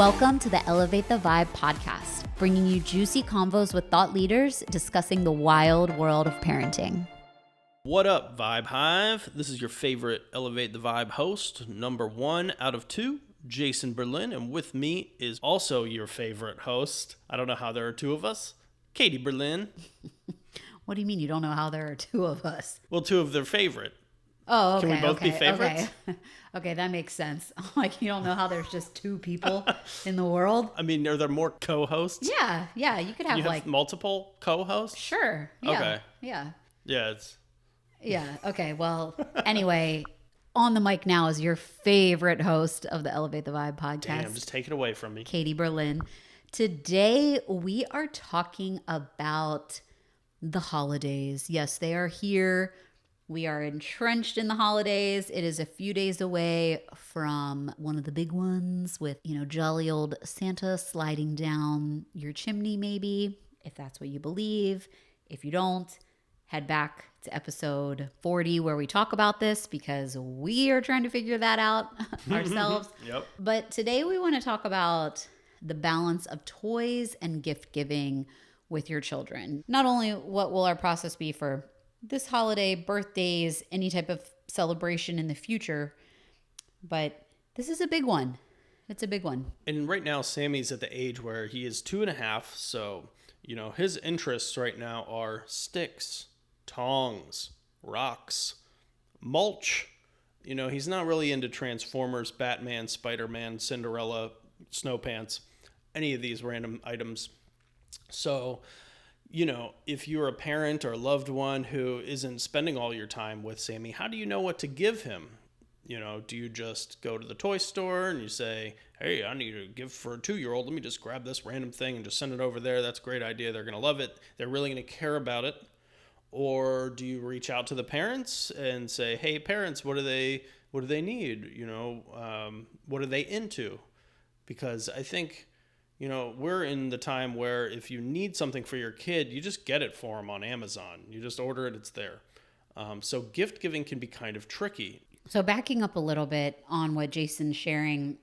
Welcome to the Elevate the Vibe podcast, bringing you juicy convos with thought leaders discussing the wild world of parenting. What up, Vibe Hive? This is your favorite Elevate the Vibe host, number 1 out of 2, Jason Berlin, and with me is also your favorite host. I don't know how there are two of us, Katie Berlin. What do you mean you don't know how there are two of us? Well, two of their favorite. Oh, okay. Can we both be favorites? Okay, that makes sense. Like, you don't know how there's just two people in the world? I mean, are there more co-hosts? Yeah, you could have You have multiple co-hosts? Sure. Yeah. Okay. Yeah. Yeah, okay. Well, anyway, on the mic now is your favorite host of the Elevate the Vibe podcast. Damn, just take it away from me. Katie Berlin. Today, we are talking about the holidays. Yes, they are here. We are entrenched in the holidays. It is a few days away from one of the big ones with, jolly old Santa sliding down your chimney, maybe, if that's what you believe. If you don't, head back to episode 40 where we talk about this because we are trying to figure that out ourselves. Yep. But today we want to talk about the balance of toys and gift giving with your children. Not only what will our process be for this holiday, birthdays, any type of celebration in the future, but this is a big one. It's a big one. And right now, Sammy's at the age where he is 2.5, so, his interests right now are sticks, tongs, rocks, mulch. He's not really into Transformers, Batman, Spider-Man, Cinderella, Snow Pants, any of these random items. So, if you're a parent or a loved one who isn't spending all your time with Sammy, how do you know what to give him? Do you just go to the toy store and you say, hey, I need a gift for a 2-year-old. Let me just grab this random thing and just send it over there. That's a great idea. They're going to love it. They're really going to care about it. Or do you reach out to the parents and say, hey, parents, what do they need? What are they into? Because I think, we're in the time where if you need something for your kid, you just get it for them on Amazon. You just order it, it's there. So gift giving can be kind of tricky. So backing up a little bit on what Jason's sharing,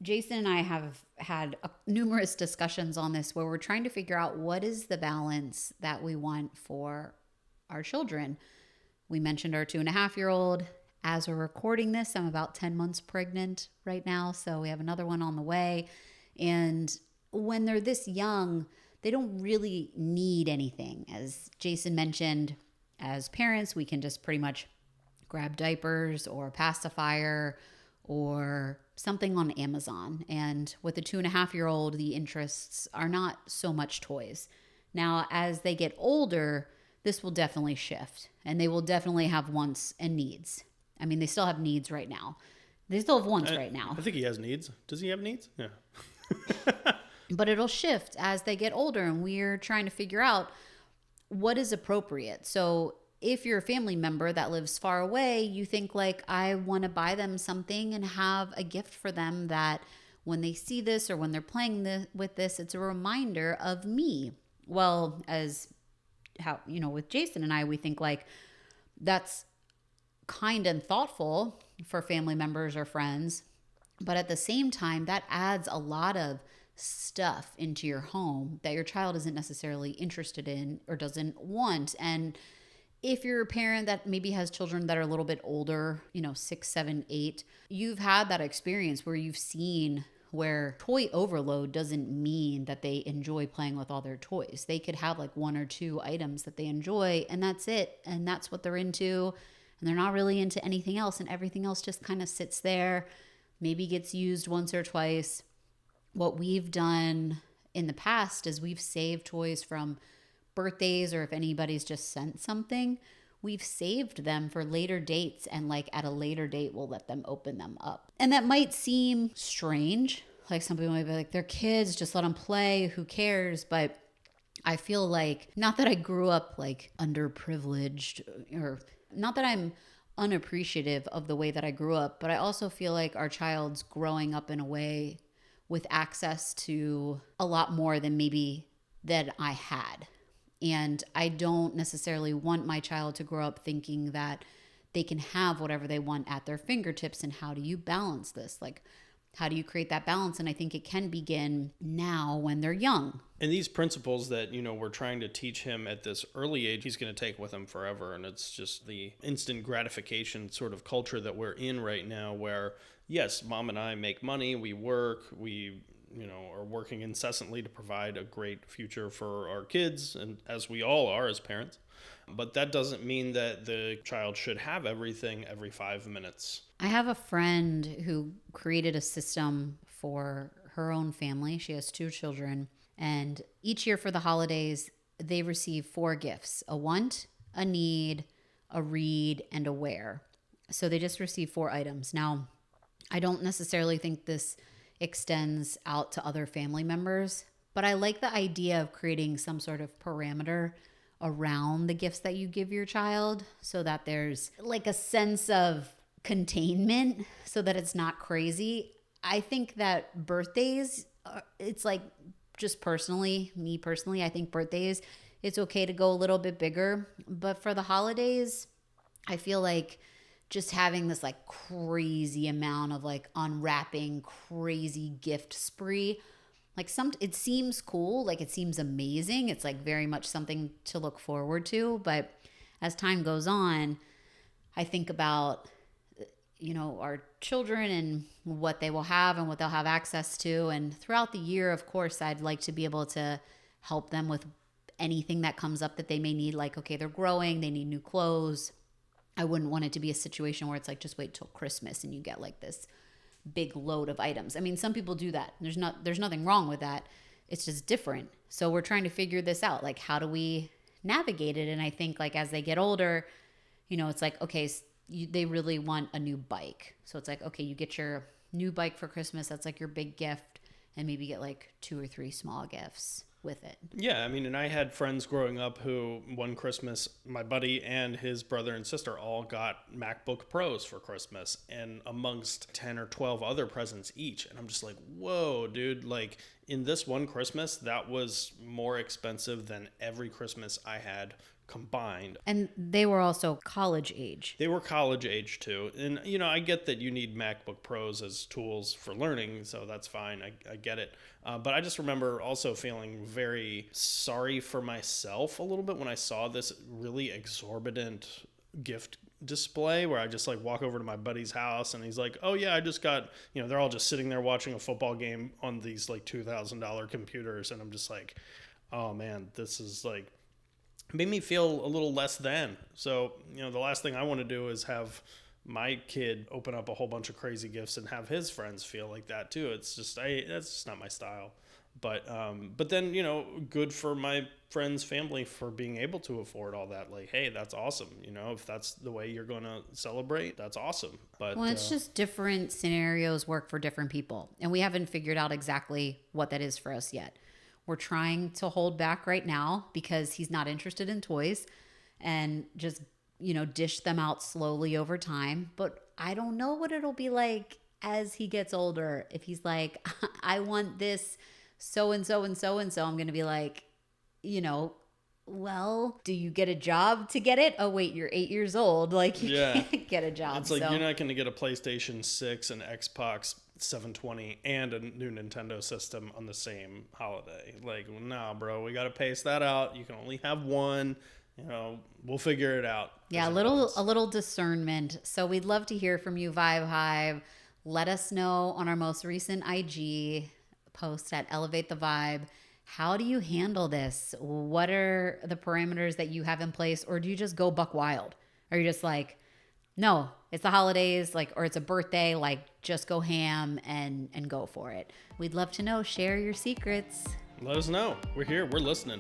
Jason and I have had numerous discussions on this where we're trying to figure out what is the balance that we want for our children. We mentioned our 2.5-year-old. As we're recording this, I'm about 10 months pregnant right now, so we have another one on the way. And when they're this young, they don't really need anything. As Jason mentioned, as parents, we can just pretty much grab diapers or a pacifier or something on Amazon. And with a 2.5-year-old, the interests are not so much toys. Now, as they get older, this will definitely shift and they will definitely have wants and needs. I mean, they still have needs right now. They still have wants right now. I think he has needs. Does he have needs? Yeah. But it'll shift as they get older and we're trying to figure out what is appropriate. So if you're a family member that lives far away, you think like, I want to buy them something and have a gift for them that when they see this or when they're playing with this, it's a reminder of me. Well, with Jason and I, we think like that's kind and thoughtful for family members or friends. But at the same time, that adds a lot of stuff into your home that your child isn't necessarily interested in or doesn't want. And if you're a parent that maybe has children that are a little bit older, 6, 7, 8, you've had that experience where you've seen where toy overload doesn't mean that they enjoy playing with all their toys. They could have like 1 or 2 items that they enjoy and that's it. And that's what they're into. And they're not really into anything else. And everything else just kind of sits there, maybe gets used once or twice. What we've done in the past is we've saved toys from birthdays or if anybody's just sent something, we've saved them for later dates and like at a later date, we'll let them open them up. And that might seem strange. Like some people might be like, they're kids, just let them play, who cares? But I feel like, not that I grew up like underprivileged or not that I'm unappreciative of the way that I grew up, but I also feel like our child's growing up in a way with access to a lot more than maybe that I had. And I don't necessarily want my child to grow up thinking that they can have whatever they want at their fingertips. And how do you balance this? Like, how do you create that balance? And I think it can begin now when they're young. And these principles that, we're trying to teach him at this early age, he's going to take with him forever. And it's just the instant gratification sort of culture that we're in right now where, yes, mom and I make money, we work, we are working incessantly to provide a great future for our kids, and as we all are as parents. But that doesn't mean that the child should have everything every 5 minutes. I have a friend who created a system for her own family. She has 2 children. And each year for the holidays, they receive 4 gifts: a want, a need, a read, and a wear. So they just receive 4 items. Now, I don't necessarily think this extends out to other family members, but I like the idea of creating some sort of parameter around the gifts that you give your child so that there's like a sense of containment so that it's not crazy. I think that birthdays, it's like just me personally, I think birthdays, it's okay to go a little bit bigger. But for the holidays, I feel like just having this like crazy amount of like unwrapping, crazy gift spree, like it seems cool, like it seems amazing. It's like very much something to look forward to. But as time goes on, I think about, our children and what they will have and what they'll have access to. And throughout the year, of course, I'd like to be able to help them with anything that comes up that they may need. Like, okay, they're growing, they need new clothes. I wouldn't want it to be a situation where it's like, just wait till Christmas and you get like this big load of items. I mean, some people do that. There's nothing wrong with that. It's just different. So we're trying to figure this out. Like, how do we navigate it? And I think like as they get older, it's like, okay, they really want a new bike. So it's like, okay, you get your new bike for Christmas. That's like your big gift. And maybe get like 2 or 3 small gifts with it. Yeah, I mean, and I had friends growing up who one Christmas, my buddy and his brother and sister all got MacBook Pros for Christmas, and amongst 10 or 12 other presents each. And I'm just like, whoa, dude, like in this one Christmas, that was more expensive than every Christmas I had combined. And they were also college age. They were college age too. And, I get that you need MacBook Pros as tools for learning, so that's fine. I get it. But I just remember also feeling very sorry for myself a little bit when I saw this really exorbitant gift display where I just like walk over to my buddy's house and he's like, oh yeah, I just got, they're all just sitting there watching a football game on these like $2,000 computers. And I'm just like, oh man, this is like, made me feel a little less than. So, the last thing I want to do is have my kid open up a whole bunch of crazy gifts and have his friends feel like that too. It's just, that's just not my style. But then, good for my friend's family for being able to afford all that. Like, hey, that's awesome. If that's the way you're going to celebrate, that's awesome. But well, it's just different scenarios work for different people. And we haven't figured out exactly what that is for us yet. We're trying to hold back right now because he's not interested in toys and just, dish them out slowly over time. But I don't know what it'll be like as he gets older. If he's like, I want this so-and-so and so-and-so, I'm going to be like, well, do you get a job to get it? Oh, wait, you're 8 years old. Like, you can't get a job. It's like, you're not going to get a PlayStation 6 and Xbox 720 and a new Nintendo system on the same holiday. Like, nah, bro, we got to pace that out. You can only have one. We'll figure it out. Yeah, a little discernment. So we'd love to hear from you, Vibe Hive. Let us know on our most recent IG post at Elevate the Vibe. How do you handle this? What are the parameters that you have in place? Or do you just go buck wild? Are you just like, no, it's the holidays, like, or it's a birthday, like, just go ham and go for it? We'd love to know. Share your secrets. Let us know. We're here. We're listening.